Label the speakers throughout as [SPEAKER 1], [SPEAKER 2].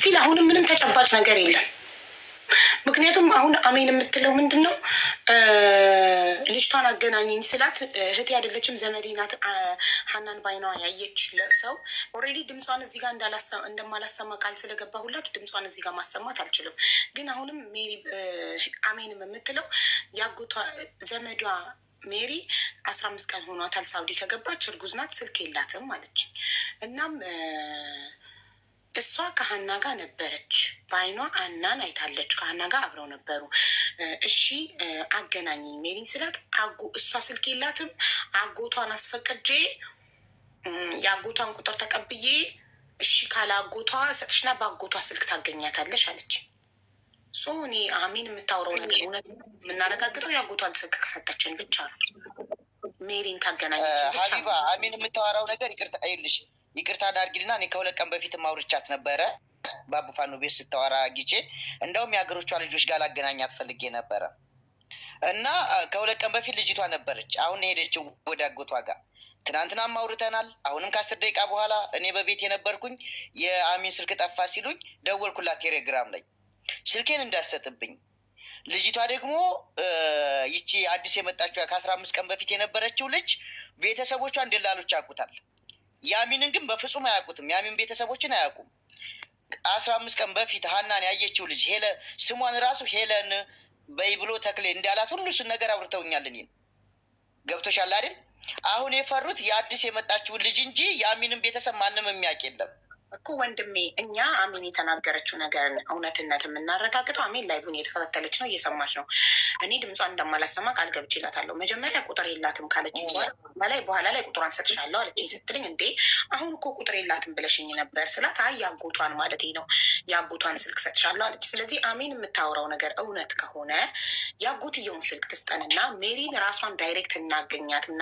[SPEAKER 1] እስቲል አሁንም ምንም ተጨባጭ ነገር የለም። ምክንያቱም አሁን አሜን የምትለው ምንድን ነው? ልጅቷን አገናኘኝ ስላት እህቴ አይደለችም ዘመዴ ናት። ሀናን ባይነዋ ያየች ሰው ኦልሬዲ ድምጿን እዚህ ጋር እንደማላሰማ ቃል ስለገባሁላት ድምጿን እዚህ ጋር ማሰማት አልችልም። ግን አሁንም ሜሪ አሜንም የምትለው ያጎቷ ዘመዷ ሜሪ 15 ቀን ሆኗታል ሳውዲ ከገባች፣ እርጉዝ ናት፣ ስልክ የላትም አለች። እናም እሷ ከሀና ጋር ነበረች፣ በአይኗ አናን አይታለች፣ ከሀና ጋር አብረው ነበሩ። እሺ አገናኘኝ ሜሪን ስላት እሷ ስልክ የላትም፣ አጎቷን አስፈቅጄ የአጎቷን ቁጥር ተቀብዬ እሺ ካለ አጎቷ ሰጥሽና በአጎቷ ስልክ ታገኛታለች አለች። እኔ አሜን የምታውረው ነገር እውነት የምናረጋግጠው የአጎቷን ስልክ ከሰጠችን ብቻ ነው። ሜሪን ካገናኘችን ብቻ
[SPEAKER 2] ሀቢባ አሜን የምታወራው ነገር ይቅርታ አድርጊልና እኔ ከሁለት ቀን በፊት ማውርቻት ነበረ በአቡፋኖ ቤት ስታወራ ጊዜ እንደውም የሀገሮቿ ልጆች ጋር ላገናኛት ፈልጌ ነበረ እና ከሁለት ቀን በፊት ልጅቷ ነበረች። አሁን ሄደችው ወደ አጎቷ ጋር። ትናንትናም አውርተናል። አሁንም ከ10 ደቂቃ በኋላ እኔ በቤት የነበርኩኝ የአሚን ስልክ ጠፋ ሲሉኝ ደወልኩላት ቴሌግራም ላይ ስልኬን እንዳሰጥብኝ። ልጅቷ ደግሞ ይቺ አዲስ የመጣችው ከ15 ቀን በፊት የነበረችው ልጅ ቤተሰቦቿ እንደላሎች ያውቁታል። ያሚንን ግን በፍጹም አያውቁትም። ያሚን ቤተሰቦችን አያውቁም። 15 ቀን በፊት ሀናን ያየችው ልጅ ስሟን ራሱ ሄለን በይ ብሎ ተክሌ እንዳላት ሁሉ እሱን ነገር አውርተውኛል። እኔን ገብቶሻል አይደል? አሁን የፈሩት የአዲስ የመጣችውን ልጅ እንጂ የአሚንን ቤተሰብ ማንም የሚያውቅ የለም
[SPEAKER 1] እኮ ወንድሜ። እኛ አሜን የተናገረችው ነገር እውነትነት የምናረጋግጠው አሜን ላይቭን እየተከታተለች ነው፣ እየሰማች ነው። እኔ ድምጿን እንደማላሰማ ቃል ገብቼላታለሁ። መጀመሪያ ቁጥር የላትም ካለች በኋላ ላይ ቁጥሯን ሰጥሻለሁ አለችኝ። ስትለኝ እንዴ አሁን እኮ ቁጥር የላትም ብለሽኝ ነበር ስላት፣ አይ የአጎቷን ማለት ነው የአጎቷን ስልክ ሰጥሻለሁ አለች። ስለዚህ አሜን የምታወራው ነገር እውነት ከሆነ የአጎትየውን ስልክ ትስጠንና ሜሪን ራሷን ዳይሬክት እናገኛትና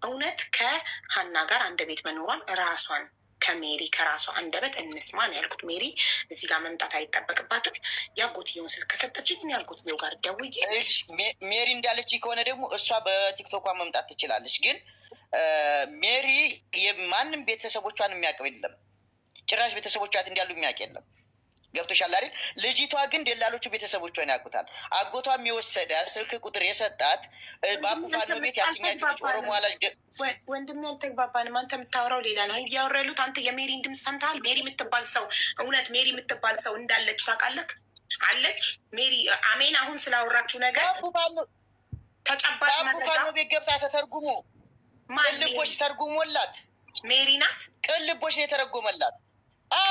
[SPEAKER 1] እውነት ከሀና ጋር አንድ ቤት መኖሯን ራሷን ከሜሪ ከራሷ አንደበት እንስማ ነው ያልኩት። ሜሪ እዚህ ጋር መምጣት አይጠበቅባትም። የአጎትየውን ስልክ ከሰጠችኝ የአጎትየው ጋር ደውዬ
[SPEAKER 2] ሜሪ እንዳለች ከሆነ ደግሞ እሷ በቲክቶኳ መምጣት ትችላለች። ግን ሜሪ ማንም ቤተሰቦቿን የሚያውቅ የለም። ጭራሽ ቤተሰቦቿት እንዲያሉ የሚያውቅ የለም። ገብቶሻል አይደል? ልጅቷ ግን ደላሎቹ ቤተሰቦቿን ያውቁታል። አጎቷም የወሰደ ስልክ ቁጥር የሰጣት በአቡፋኖ ቤት ያችኛች ልጅ ኦሮሞ አላጅ
[SPEAKER 1] ወንድም ያልተግባባንም። አንተ የምታወራው ሌላ ነው እያወራ ያሉት። አንተ የሜሪን ድምፅ ሰምተሃል? ሜሪ የምትባል ሰው እውነት ሜሪ የምትባል ሰው እንዳለች ታውቃለህ? አለች ሜሪ። አሜን አሁን ስላወራችው ነገር ተጨባጭ መረጃ
[SPEAKER 2] ቤት ገብታ ተተርጉሞ ቅልቦች ተርጉሞላት
[SPEAKER 1] ሜሪ ናት።
[SPEAKER 2] ቅልቦች የተረጎመላት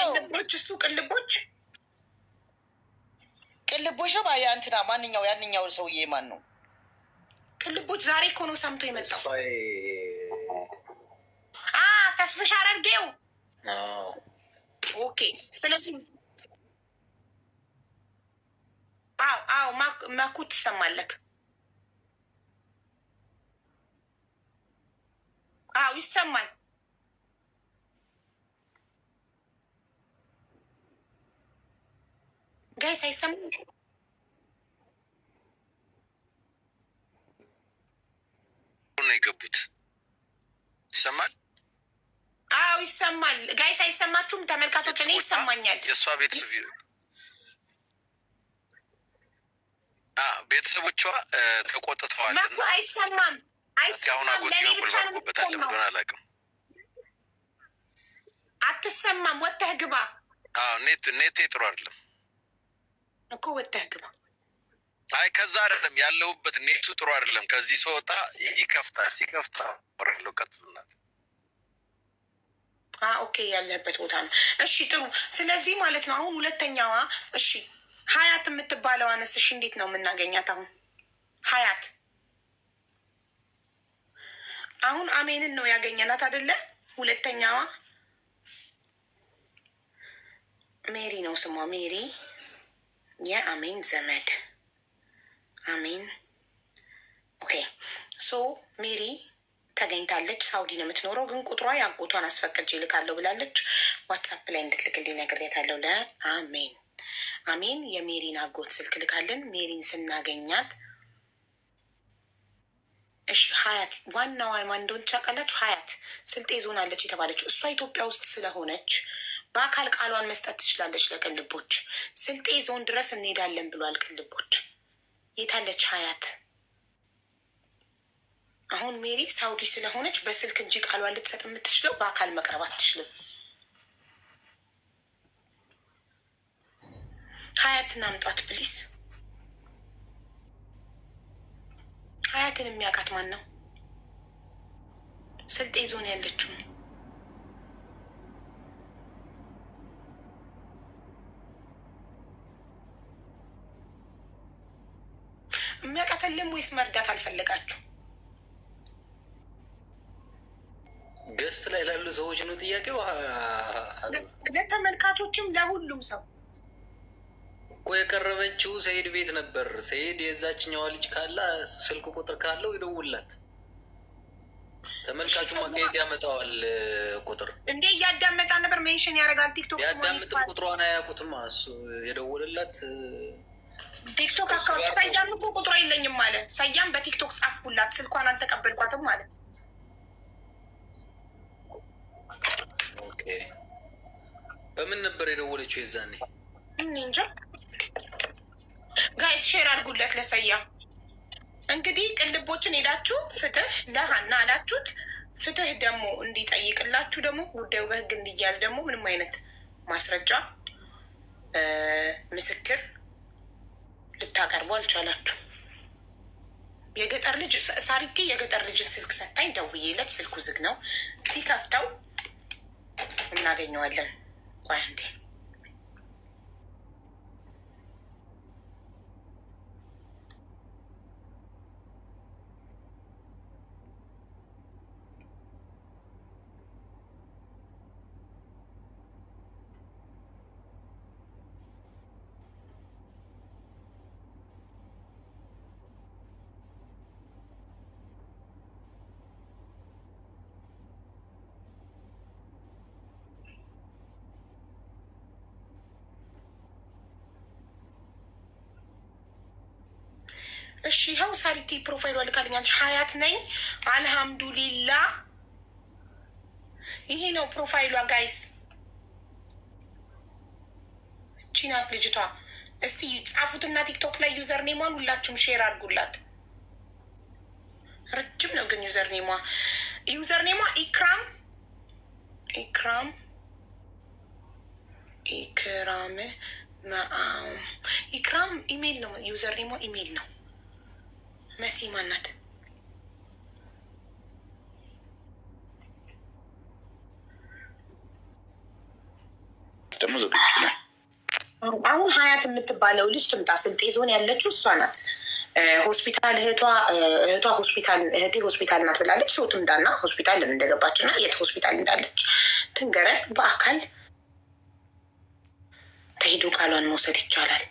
[SPEAKER 1] ቅልቦች እሱ
[SPEAKER 2] ቅልቦች ነው እንትና ማንኛው ያንኛው ሰውዬ ማን ነው?
[SPEAKER 1] ቅልቦች ዛሬ እኮ ነው ሰምቶ የመጣው። ተስፍሽ አረርጌው። ኦኬ። ስለዚህ መኩ ትሰማለክ? ይሰማል። ጋይስ አይሰማም?
[SPEAKER 3] ነው የገቡት። ይሰማል?
[SPEAKER 1] ይሰማል። ጋይስ አይሰማችሁም? ተመልካቾች እኔ ይሰማኛል።
[SPEAKER 3] የእሷ ቤተሰቦቿ ተቆጥተዋል።
[SPEAKER 1] አይሰማም። ለእኔ ብቻ ነው
[SPEAKER 3] የምትሰማው። አላውቅም።
[SPEAKER 1] አትሰማም። ወጥተህ ግባ።
[SPEAKER 3] ኔት ጥሩ አይደለም
[SPEAKER 1] እኮ ወጥተህ ግባ።
[SPEAKER 3] አይ ከዛ አይደለም ያለሁበት ኔቱ ጥሩ አይደለም። ከዚህ ስወጣ ይከፍታል። ሲከፍታ ወረለው ቀጥሉናት።
[SPEAKER 1] ኦኬ ያለህበት ቦታ ነው። እሺ ጥሩ። ስለዚህ ማለት ነው አሁን ሁለተኛዋ እሺ ሀያት የምትባለው እሺ እንዴት ነው የምናገኛት? አሁን ሀያት አሁን አሜንን ነው ያገኘናት አይደለ? ሁለተኛዋ ሜሪ ነው ስሟ። ሜሪ የአሜን ዘመድ አሜን። ኦኬ ሶ ሜሪ ተገኝታለች። ሳውዲ ነው የምትኖረው፣ ግን ቁጥሯ የአጎቷን አስፈቅጄ ልካለሁ ብላለች። ዋትሳፕ ላይ እንድትልክልኝ ነግሬያታለሁ ለአሜን። አሜን የሜሪን አጎት ስልክ ልካለን። ሜሪን ስናገኛት እሺ ሀያት ዋናዋ ማን እንደሆነች ታውቃላችሁ? ሀያት ስልጤ ዞን አለች የተባለችው እሷ ኢትዮጵያ ውስጥ ስለሆነች በአካል ቃሏን መስጠት ትችላለች ለቅልቦች። ስልጤ ዞን ድረስ እንሄዳለን ብሏል ቅልቦች። የታለች ሀያት? አሁን ሜሪ ሳውዲ ስለሆነች በስልክ እንጂ ቃሏን ልትሰጥ የምትችለው በአካል መቅረብ አትችልም። ሀያትን አምጧት ፕሊስ። ሀያትን የሚያውቃት ማን ነው? ስልጤ ዞን ያለችው የሚያውቃት የለም ወይስ መርዳት አልፈለጋችሁ?
[SPEAKER 4] ገስት ላይ ላሉ ሰዎች ነው ጥያቄው።
[SPEAKER 1] ለተመልካቾችም ለሁሉም ሰው
[SPEAKER 4] እኮ የቀረበችው ሰይድ ቤት ነበር። ሰይድ የዛችኛዋ ልጅ ካለ ስልክ ቁጥር ካለው ይደውላት። ተመልካቹ ማካሄድ ያመጣዋል ቁጥር
[SPEAKER 1] እንዴ እያዳመጣ ነበር። ሜንሽን ያደርጋል ቲክቶክ
[SPEAKER 4] ያዳምጥም ቁጥሯን አያውቁትም። እሱ የደወለላት
[SPEAKER 1] ቲክቶክ አካውንት ሰያም እኮ ቁጥሯ የለኝም አለ። ሰያም በቲክቶክ ጻፍኩላት ስልኳን አልተቀበልኳትም ማለት
[SPEAKER 4] በምን ነበር የደወለችው የዛኔ?
[SPEAKER 1] እንጃ። ጋይስ ሼር አድርጉለት ለሰያ። እንግዲህ ቅልቦችን ሄዳችሁ ፍትህ ለሀና አላችሁት። ፍትህ ደግሞ እንዲጠይቅላችሁ ደግሞ ጉዳዩ በህግ እንዲያዝ ደግሞ ምንም አይነት ማስረጃ ምስክር ልታቀርቡ አልቻላችሁ። የገጠር ልጅ ሳሪቲ የገጠር ልጅን ስልክ ሰታኝ ደውዬለት ስልኩ ዝግ ነው። ሲከፍተው እናገኘዋለን። ቆይ አንዴ እሺ ይኸው ሳሪቲ ፕሮፋይሉ ልካልኛለች። ሀያት ነኝ አልሐምዱሊላ። ይሄ ነው ፕሮፋይሏ ጋይስ። እቺ ናት ልጅቷ። እስቲ ጻፉትና ቲክቶክ ላይ ዩዘር ኔሟን ሁላችሁም ሼር አድርጉላት። ረጅም ነው ግን ዩዘር ኔሟ። ዩዘር ኔሟ ኢክራም ኢክራም ኢክራም ኢክራም ኢሜይል ነው። ዩዘር ኔሟ ኢሜይል ነው። መሲ ማናት?
[SPEAKER 5] ደግሞ ዝግጅ ነው።
[SPEAKER 1] አሁን ሀያት የምትባለው ልጅ ትምጣ። ስልጤ ዞን ያለችው እሷ ናት። ሆስፒታል እህቴ ሆስፒታል ናት ብላለች። ሰው ትምጣና ሆስፒታል ለምን እንደገባች እና የት ሆስፒታል እንዳለች ትንገረን። በአካል ተሄዶ ቃሏን መውሰድ ይቻላል።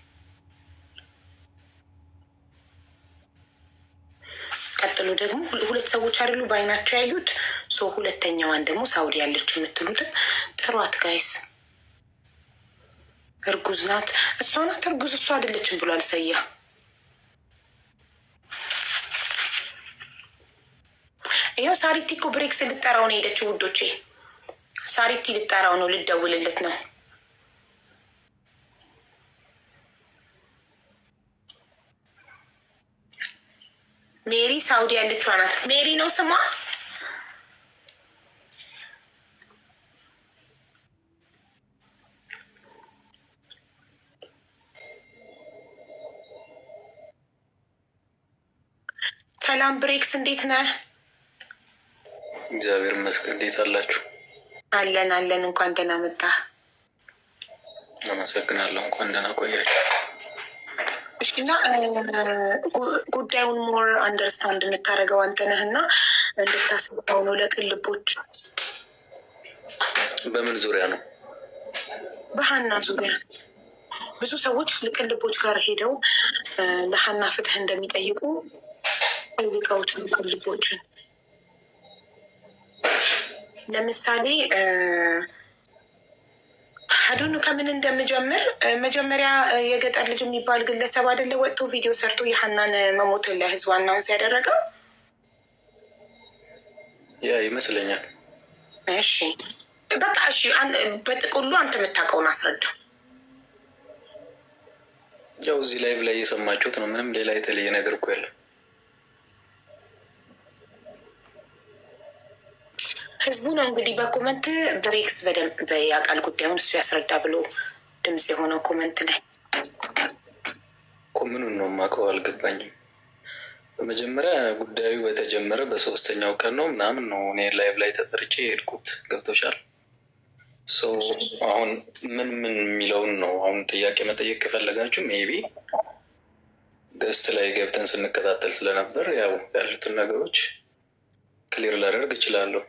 [SPEAKER 1] ቀጥሎ ደግሞ ሁለት ሰዎች አይደሉ በአይናቸው ያዩት። ሰው ሁለተኛዋን ደግሞ ሳውዲ ያለች የምትሉትን ጥሯት ጋይስ። እርጉዝ ናት። እሷ ናት እርጉዝ፣ እሷ አይደለችም ብሏል ሰያ። ይኸው ሳሪቲ እኮ ብሬክስ ልጠራው ነው ሄደችው ውዶቼ። ሳሪቲ ልጠራው ነው፣ ልደውልለት ነው። ሜሪ ሳውዲ ያለችዋ ናት። ሜሪ ነው ስሟ። ሰላም ብሬክስ፣ እንዴት ነህ?
[SPEAKER 4] እግዚአብሔር ይመስገን። እንዴት አላችሁ?
[SPEAKER 1] አለን አለን። እንኳን ደህና መጣህ።
[SPEAKER 4] አመሰግናለሁ። እንኳን ደህና ቆያችሁ።
[SPEAKER 1] እና ጉዳዩን ሞር አንደርስታንድ እንድታደርገው አንተ ነህ እና እንድታስበው ነው። ለቅልቦች
[SPEAKER 4] በምን ዙሪያ ነው?
[SPEAKER 1] በሀና ዙሪያ ብዙ ሰዎች ቅልቦች ጋር ሄደው ለሀና ፍትህ እንደሚጠይቁ ጠይቀውት ነው። ቅልቦችን ለምሳሌ ሀዱን ከምን እንደምጀምር መጀመሪያ የገጠር ልጅ የሚባል ግለሰብ አይደለ ወጥቶ ቪዲዮ ሰርቶ የሀናን መሞት ለህዝቡ አናውንስ ያደረገው?
[SPEAKER 4] ያ ይመስለኛል።
[SPEAKER 1] እሺ በቃ እሺ፣ በጥቅሉ አንተ የምታውቀውን አስረዳ።
[SPEAKER 4] ያው እዚህ ላይቭ ላይ እየሰማችሁት ነው። ምንም ሌላ የተለየ ነገር እኮ የለም።
[SPEAKER 1] ህዝቡ ነው እንግዲህ በኮመንት ብሬክስ በደንብ ያውቃል ጉዳዩን እሱ ያስረዳ ብሎ ድምፅ የሆነው ኮመንት ላይ
[SPEAKER 4] እኮ ምኑን ነው የማውቀው አልገባኝም። በመጀመሪያ ጉዳዩ በተጀመረ በሶስተኛው ቀን ነው ምናምን ነው እኔ ላይቭ ላይ ተጠርቼ የሄድኩት። ገብቶሻል? አሁን ምን የሚለውን ነው አሁን ጥያቄ መጠየቅ ከፈለጋችሁ ሜቢ ገስት ላይ ገብተን ስንከታተል ስለነበር ያው ያሉትን ነገሮች ክሊር ላደርግ እችላለሁ።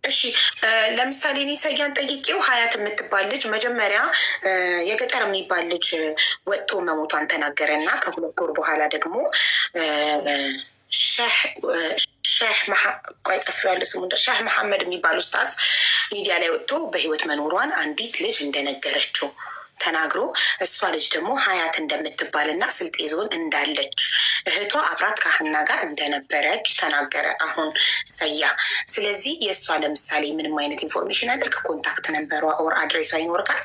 [SPEAKER 1] እሺ ለምሳሌ እኔ ሰያን ጠይቄው ሀያት የምትባል ልጅ መጀመሪያ የገጠር የሚባል ልጅ ወጥቶ መሞቷን ተናገረ እና ከ2 ወር በኋላ ደግሞ ሼህ መሐመድ የሚባል ኡስታዝ ሚዲያ ላይ ወጥቶ በህይወት መኖሯን አንዲት ልጅ እንደነገረችው ተናግሮ እሷ ልጅ ደግሞ ሀያት እንደምትባል እና ስልጤ ዞን እንዳለች እህቷ አብራት ከሀና ጋር እንደነበረች ተናገረ አሁን ሰያ። ስለዚህ የእሷ ለምሳሌ ምንም አይነት ኢንፎርሜሽን አለ? ከኮንታክት ነንበሯ ኦር አድሬሷ ይኖርካል?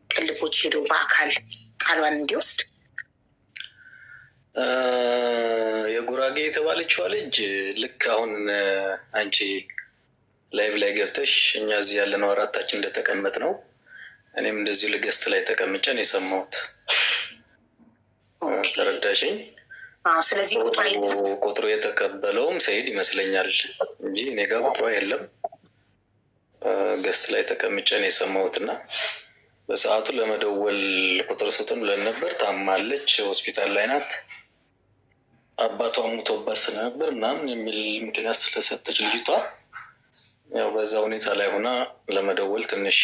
[SPEAKER 1] ቅልቦች ሄዶ በአካል ቃሏን እንዲወስድ
[SPEAKER 4] የጉራጌ የተባለችዋ ልጅ ልክ አሁን አንቺ ላይቭ ላይ ገብተሽ እኛ እዚህ ያለነው 4ታችን እንደተቀመጥ ነው እኔም እንደዚሁ ልገስት ላይ ተቀምጨን የሰማሁት። ተረዳሽኝ?
[SPEAKER 1] ስለዚህ
[SPEAKER 4] ቁጥሩ የተቀበለውም ሰይድ ይመስለኛል እንጂ እኔ ጋር ቁጥሯ የለም። ገስት ላይ ተቀምጨን የሰማሁት እና በሰዓቱ ለመደወል ቁጥር ስጡን ብለን ነበር። ታማለች፣ ሆስፒታል ላይ ናት፣ አባቷ ሙቶባት ስለነበር ምናምን የሚል ምክንያት ስለሰጠች ልጅቷ ያው በዛ ሁኔታ ላይ ሆና ለመደወል ትንሽ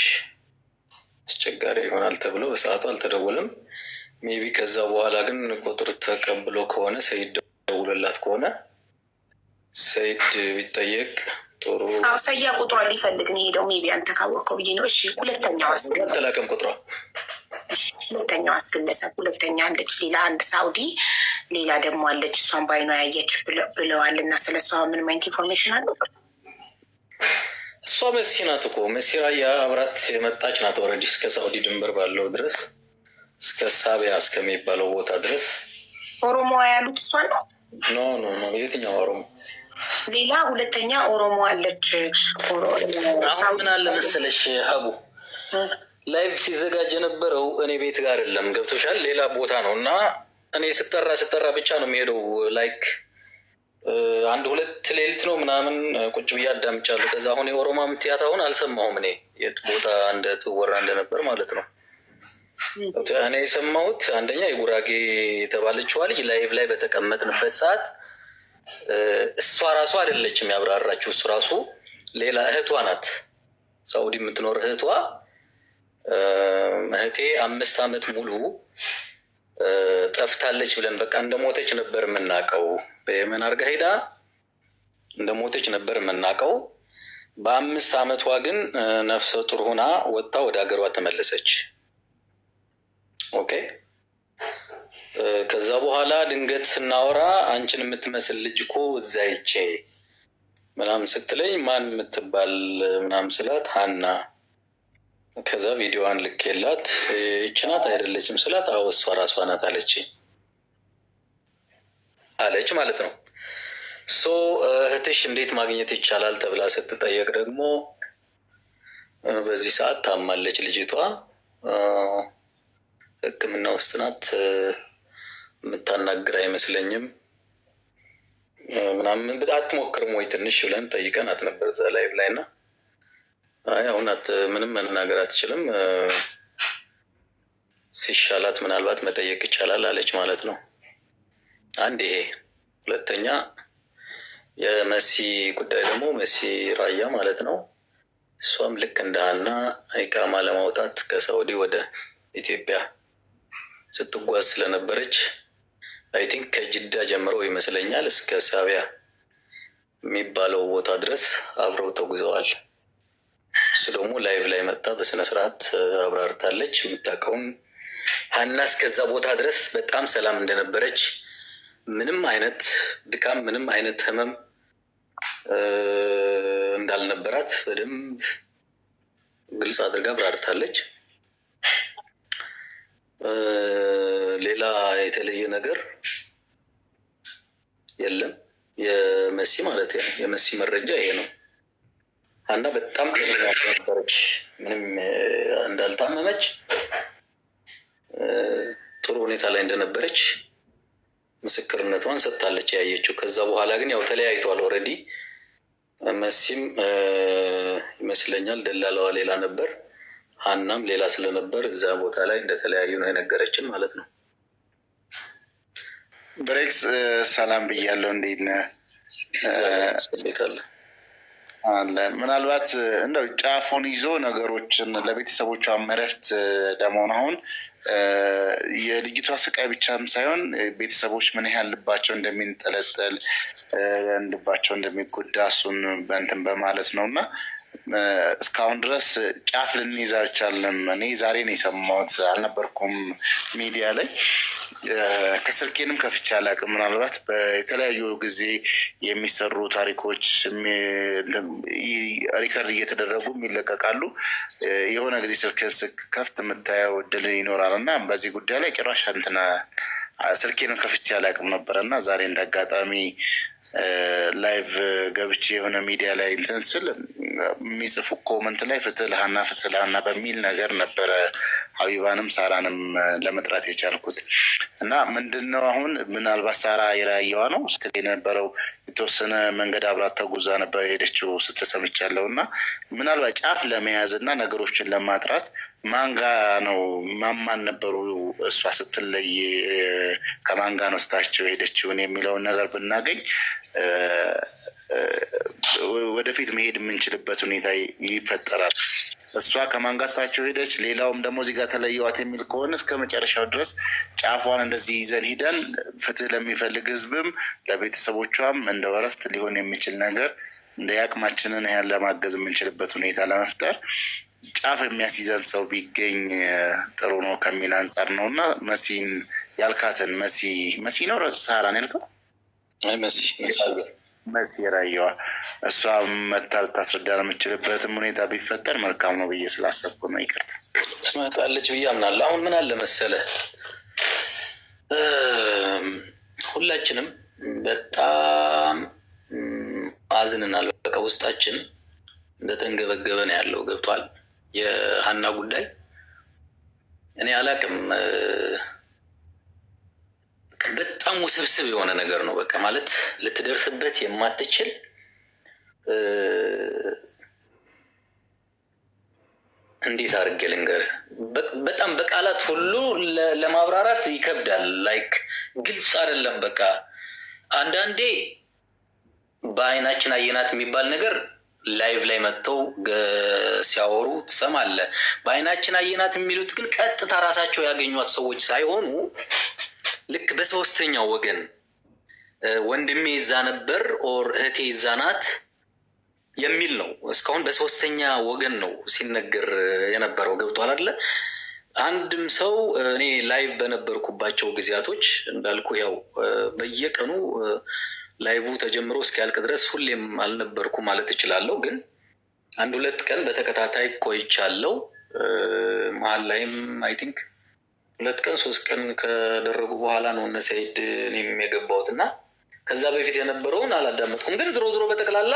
[SPEAKER 4] አስቸጋሪ ይሆናል ተብሎ በሰዓቱ አልተደወለም። ሜቢ ከዛ በኋላ ግን ቁጥር ተቀብሎ ከሆነ ሰይድ ደውለላት ከሆነ ሰይድ ቢጠየቅ ጥሩ።
[SPEAKER 1] ሰያ ቁጥሯ ሊፈልግ ነው ሄደው ሜቢ አንተ ካወቀው ብዬ ነው። እሺ ሁለተኛው
[SPEAKER 4] ተላቀም ቁጥሯ
[SPEAKER 1] ሁለተኛው አስግለሰብ ሁለተኛ አለች፣ ሌላ አንድ ሳውዲ ሌላ ደግሞ አለች። እሷን ባይኗ ያየች ብለዋል። እና ስለ እሷ ምንም አይነት ኢንፎርሜሽን አለ?
[SPEAKER 4] እሷ መሲ ናት እኮ መሲ ራያ አብራት የመጣች ናት። ኦልሬዲ እስከ ሳውዲ ድንበር ባለው ድረስ እስከ ሳቢያ እስከሚባለው ቦታ ድረስ።
[SPEAKER 1] ኦሮሞ ያሉት እሷ ነው?
[SPEAKER 4] ኖ ኖ ኖ፣ የትኛው ኦሮሞ?
[SPEAKER 1] ሌላ ሁለተኛ ኦሮሞ አለች።
[SPEAKER 4] አሁን ምን አለ መሰለሽ ሀቡ ላይቭ ሲዘጋጅ የነበረው እኔ ቤት ጋር አይደለም፣ ገብቶሻል? ሌላ ቦታ ነው እና እኔ ስጠራ ብቻ ነው የሚሄደው። ላይክ 1-2 ሌሊት ነው ምናምን ቁጭ ብዬ አዳምጫለሁ። ከዛ አሁን የኦሮማ ምትያት አሁን አልሰማሁም እኔ የት ቦታ እንደትወራ እንደነበር ማለት ነው። እኔ የሰማሁት አንደኛ የጉራጌ የተባለችዋ ልጅ ላይቭ ላይ በተቀመጥንበት ሰዓት እሷ ራሱ አይደለችም ያብራራችው፣ እሱ ራሱ ሌላ እህቷ ናት፣ ሳኡዲ የምትኖር እህቷ። እህቴ 5 ዓመት ሙሉ ጠፍታለች ብለን በቃ እንደሞተች ነበር የምናውቀው። በየመን አርጋ ሄዳ እንደሞተች ነበር የምናውቀው። በ5 ዓመቷ ግን ነፍሰ ጡር ሆና ወጥታ ወደ ሀገሯ ተመለሰች። ኦኬ። ከዛ በኋላ ድንገት ስናወራ አንቺን የምትመስል ልጅ እኮ እዛ ይቼ ምናምን ስትለኝ ማን የምትባል ምናምን ስላት ሀና። ከዛ ቪዲዮዋን ልኬላት ይች ናት አይደለችም ስላት አዎ እሷ ራሷ ናት አለች ማለት ነው። ሶ እህትሽ እንዴት ማግኘት ይቻላል ተብላ ስትጠየቅ ደግሞ በዚህ ሰዓት ታማለች ልጅቷ፣ ሕክምና ውስጥ ናት፣ የምታናግር አይመስለኝም ምናምን አትሞክርም ወይ ትንሽ ብለን ጠይቀናት ነበር እዛ ላይቭ ላይ እና አሁን ምንም መናገር አትችልም፣ ሲሻላት ምናልባት መጠየቅ ይቻላል አለች ማለት ነው። አንድ ይሄ። ሁለተኛ የመሲ ጉዳይ ደግሞ መሲ ራያ ማለት ነው። እሷም ልክ እንደ ሀና ኢቃማ ለማውጣት ከሳውዲ ወደ ኢትዮጵያ ስትጓዝ ስለነበረች አይ ቲንክ ከጅዳ ጀምሮ ይመስለኛል እስከ ሳቢያ የሚባለው ቦታ ድረስ አብረው ተጉዘዋል። እሱ ደግሞ ላይቭ ላይ መጣ በስነስርዓት አብራርታለች የምታውቀውን። ሀና እስከዛ ቦታ ድረስ በጣም ሰላም እንደነበረች፣ ምንም አይነት ድካም፣ ምንም አይነት ህመም እንዳልነበራት በደንብ ግልጽ አድርጋ አብራርታለች። ሌላ የተለየ ነገር የለም። የመሲ ማለት ነው የመሲ መረጃ ይሄ ነው። ሀና በጣም ጤነኛ ነበረች፣ ምንም እንዳልታመመች ጥሩ ሁኔታ ላይ እንደነበረች ምስክርነቷን ሰጥታለች ያየችው። ከዛ በኋላ ግን ያው ተለያይቷል ኦልሬዲ። መሲም ይመስለኛል ደላላዋ ሌላ ነበር፣ ሀናም ሌላ ስለነበር እዛ ቦታ ላይ እንደተለያዩ ነው የነገረችን ማለት ነው።
[SPEAKER 5] ብሬክስ ሰላም ብያለሁ። እንዴት ነህ? አለን። ምናልባት እንደው ጫፉን ይዞ ነገሮችን ለቤተሰቦቿ እረፍት ለመሆን አሁን የልጅቷ ስቃይ ብቻም ሳይሆን ቤተሰቦች ምን ያህል ልባቸው እንደሚንጠለጠል ልባቸው እንደሚጎዳ እሱን በእንትን በማለት ነው እና እስካሁን ድረስ ጫፍ ልንይዝ አልቻልንም። እኔ ዛሬ ነው የሰማሁት፣ አልነበርኩም ሚዲያ ላይ። ከስልኬንም ከፍቼ አላውቅም። ምናልባት በተለያዩ ጊዜ የሚሰሩ ታሪኮች ሪከርድ እየተደረጉ ይለቀቃሉ። የሆነ ጊዜ ስልክን ስከፍት የምታየው እድል ይኖራል እና በዚህ ጉዳይ ላይ ጭራሽ እንትና ስልኬንም ከፍቼ አላውቅም ነበረ እና ዛሬ እንዳጋጣሚ ላይቭ ገብቼ የሆነ ሚዲያ ላይ እንትን ስል የሚጽፉ ኮመንት ላይ ፍትህ ለሀና በሚል ነገር ነበረ ሀቢባንም ሳራንም ለመጥራት የቻልኩት እና ምንድነው አሁን ምናልባት ሳራ የራየዋ ነው ስትል የነበረው የተወሰነ መንገድ አብራት ተጉዛ ነበር ሄደችው ስትሰምቻለሁ እና ምናልባት ጫፍ ለመያዝ እና ነገሮችን ለማጥራት ማንጋ ነው ማማን ነበሩ እሷ ስትለይ ከማንጋ ነው ስታቸው ሄደችውን የሚለውን ነገር ብናገኝ ወደፊት መሄድ የምንችልበት ሁኔታ ይፈጠራል። እሷ ከማንጋስታቸው ሄደች፣ ሌላውም ደግሞ እዚህ ጋር ተለየዋት የሚል ከሆነ እስከ መጨረሻው ድረስ ጫፏን እንደዚህ ይዘን ሂደን ፍትህ ለሚፈልግ ህዝብም ለቤተሰቦቿም እንደ ወረፍት ሊሆን የሚችል ነገር እንደ ያቅማችንን ያህል ለማገዝ የምንችልበት ሁኔታ ለመፍጠር ጫፍ የሚያስይዘን ሰው ቢገኝ ጥሩ ነው ከሚል አንጻር ነው እና መሲን ያልካትን መሲ ነው ሳራን ያልከው? መሲ ራየዋ እሷ መታ ልታስረዳ የምችልበትም ሁኔታ ቢፈጠር መልካም ነው ብዬ ስላሰብኩ ነው። ይቅርታ
[SPEAKER 4] ትመጣለች ብዬ አምናለሁ። አሁን ምን አለ መሰለህ፣ ሁላችንም በጣም አዝንናል። በቃ ውስጣችን እንደተንገበገበ ነው ያለው። ገብቷል። የሀና ጉዳይ እኔ አላቅም፣ በጣም ውስብስብ የሆነ ነገር ነው። በቃ ማለት ልትደርስበት የማትችል እንዴት አድርጌ ልንገርህ፣ በጣም በቃላት ሁሉ ለማብራራት ይከብዳል። ላይክ ግልጽ አይደለም። በቃ አንዳንዴ በአይናችን አየናት የሚባል ነገር ላይቭ ላይ መጥተው ሲያወሩ ትሰማለህ። በአይናችን አየናት የሚሉት ግን ቀጥታ ራሳቸው ያገኟት ሰዎች ሳይሆኑ ልክ በሶስተኛው ወገን ወንድሜ ይዛ ነበር ኦር እህቴ ይዛ ናት የሚል ነው። እስካሁን በሶስተኛ ወገን ነው ሲነገር የነበረው። ገብቷል አይደለ? አንድም ሰው እኔ ላይቭ በነበርኩባቸው ጊዜያቶች እንዳልኩ ያው በየቀኑ ላይቭ ተጀምሮ እስኪያልቅ ድረስ ሁሌም አልነበርኩ ማለት እችላለሁ። ግን 1-2 ቀን በተከታታይ ቆይቻለሁ። መሀል ላይም አይ ቲንክ 2 ቀን 3 ቀን ከደረጉ በኋላ ነው እነ ሰይድ እኔም የገባሁት እና ከዛ በፊት የነበረውን አላዳመጥኩም። ግን ዝሮ በጠቅላላ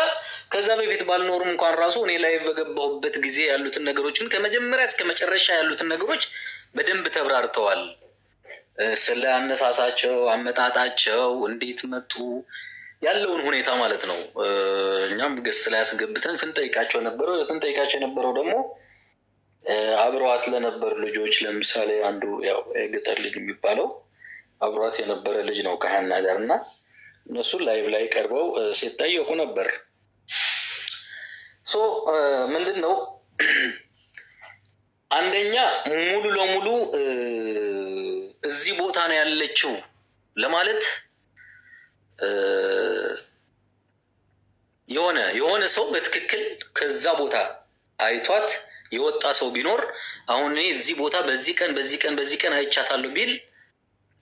[SPEAKER 4] ከዛ በፊት ባልኖርም እንኳን ራሱ እኔ ላይቭ በገባሁበት ጊዜ ያሉትን ነገሮችን ከመጀመሪያ እስከ መጨረሻ ያሉትን ነገሮች በደንብ ተብራርተዋል። ስለ አነሳሳቸው፣ አመጣጣቸው፣ እንዴት መጡ ያለውን ሁኔታ ማለት ነው። እኛም ገስት ላይ ያስገብተን ስንጠይቃቸው የነበረው ደግሞ አብረዋት ለነበሩ ልጆች፣ ለምሳሌ አንዱ ያው የገጠር ልጅ የሚባለው አብሯት የነበረ ልጅ ነው ከሀና ጋር እና እነሱን ላይቭ ላይ ቀርበው ሲጠየቁ ነበር። ምንድን ነው አንደኛ ሙሉ ለሙሉ እዚህ ቦታ ነው ያለችው ለማለት የሆነ ሰው በትክክል ከዛ ቦታ አይቷት የወጣ ሰው ቢኖር አሁን እኔ እዚህ ቦታ በዚህ ቀን አይቻታለሁ ቢል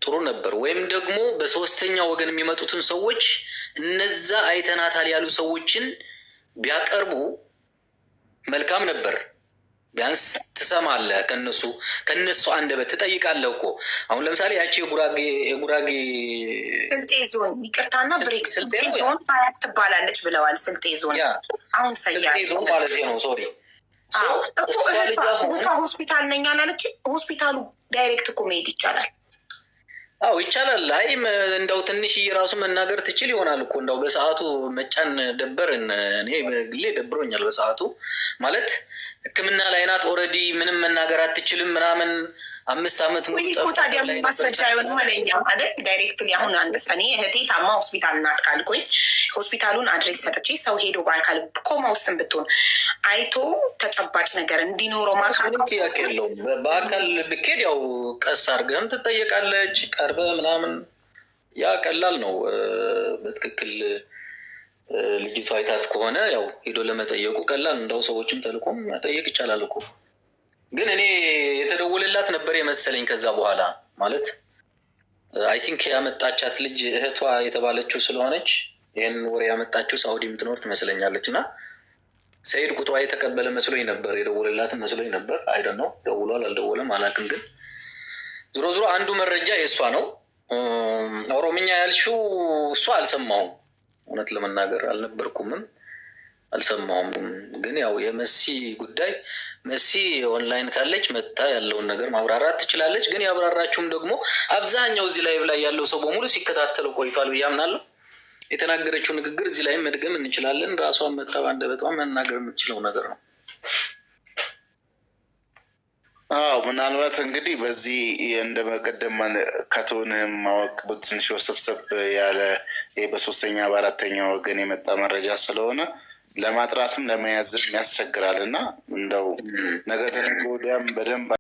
[SPEAKER 4] ጥሩ ነበር። ወይም ደግሞ በሶስተኛ ወገን የሚመጡትን ሰዎች እነዛ አይተናታል ያሉ ሰዎችን ቢያቀርቡ መልካም ነበር። ቢያንስ ትሰማለህ፣ ከነሱ አንደበት ትጠይቃለህ እኮ። አሁን ለምሳሌ ያቺ የጉራጌ
[SPEAKER 1] ስልጤ ዞን ይቅርታና ብሬክ ስልጤ ዞን ሀያት ትባላለች ብለዋል። ስልጤ ዞን አሁን ስልጤ ዞን
[SPEAKER 4] ማለት ነው። ሶሪ
[SPEAKER 1] ሆስፒታል ነኝ አላለች። ሆስፒታሉ ዳይሬክት እኮ መሄድ ይቻላል።
[SPEAKER 4] አዎ ይቻላል። አይ እንደው ትንሽ ራሱ መናገር ትችል ይሆናል እኮ እንደው በሰዓቱ መጫን ደበርን። እኔ ግሌ ደብሮኛል በሰዓቱ ማለት ሕክምና ላይ ናት። ኦልሬዲ ምንም መናገር አትችልም ምናምን 5 ዓመት
[SPEAKER 1] ታዲያ ማስረጃ አይሆንም አለኛ አይደል? ዳይሬክትሊ አሁን አንድ ሰኔ እህቴ ታማ ሆስፒታል ናት ካልኩኝ ሆስፒታሉን አድሬስ ሰጥቼ ሰው ሄዶ በአካል ኮማ ውስጥም ብትሆን አይቶ ተጨባጭ ነገር እንዲኖረው
[SPEAKER 4] ምንም ጥያቄ የለውም። በአካል ብኬድ ያው ቀስ አድርገህም ትጠየቃለች ቀርበ ምናምን ያ ቀላል ነው። በትክክል ልጅቷ አይታት ከሆነ ያው ሄዶ ለመጠየቁ ቀላል እንደው ሰዎችም ተልቆም መጠየቅ ይቻላል እኮ። ግን እኔ የተደወለላት ነበር የመሰለኝ ከዛ በኋላ ማለት አይ ቲንክ ያመጣቻት ልጅ እህቷ የተባለችው ስለሆነች ይህን ወሬ ያመጣችው ሳኡዲ የምትኖር ትመስለኛለች። እና ሰይድ ቁጥሯ የተቀበለ መስሎኝ ነበር፣ የደወለላትን መስሎኝ ነበር። አይደን ነው ደውሏል አልደወለም አላውቅም። ግን ዞሮ ዞሮ አንዱ መረጃ የእሷ ነው። ኦሮምኛ ያልሽው እሷ አልሰማሁም፣ እውነት ለመናገር አልነበርኩምም አልሰማሁም። ግን ያው የመሲ ጉዳይ መሲ ኦንላይን ካለች መታ ያለውን ነገር ማብራራት ትችላለች። ግን ያብራራችሁም ደግሞ አብዛኛው እዚህ ላይቭ ላይ ያለው ሰው በሙሉ ሲከታተለው ቆይቷል ብዬ አምናለሁ። የተናገረችው ንግግር እዚህ ላይ መድገም እንችላለን። ራሷን መታ አንደበቷ መናገር የምትችለው ነገር ነው።
[SPEAKER 5] አዎ ምናልባት እንግዲህ በዚህ እንደ በቀደም ከቶንህም ማወቅ ትንሽ ወሰብሰብ ያለ በሶስተኛ በአራተኛ ወገን የመጣ መረጃ ስለሆነ ለማጥራትም ለመያዝም ያስቸግራል እና እንደው ነገ ተነገ ወዲያም በደንብ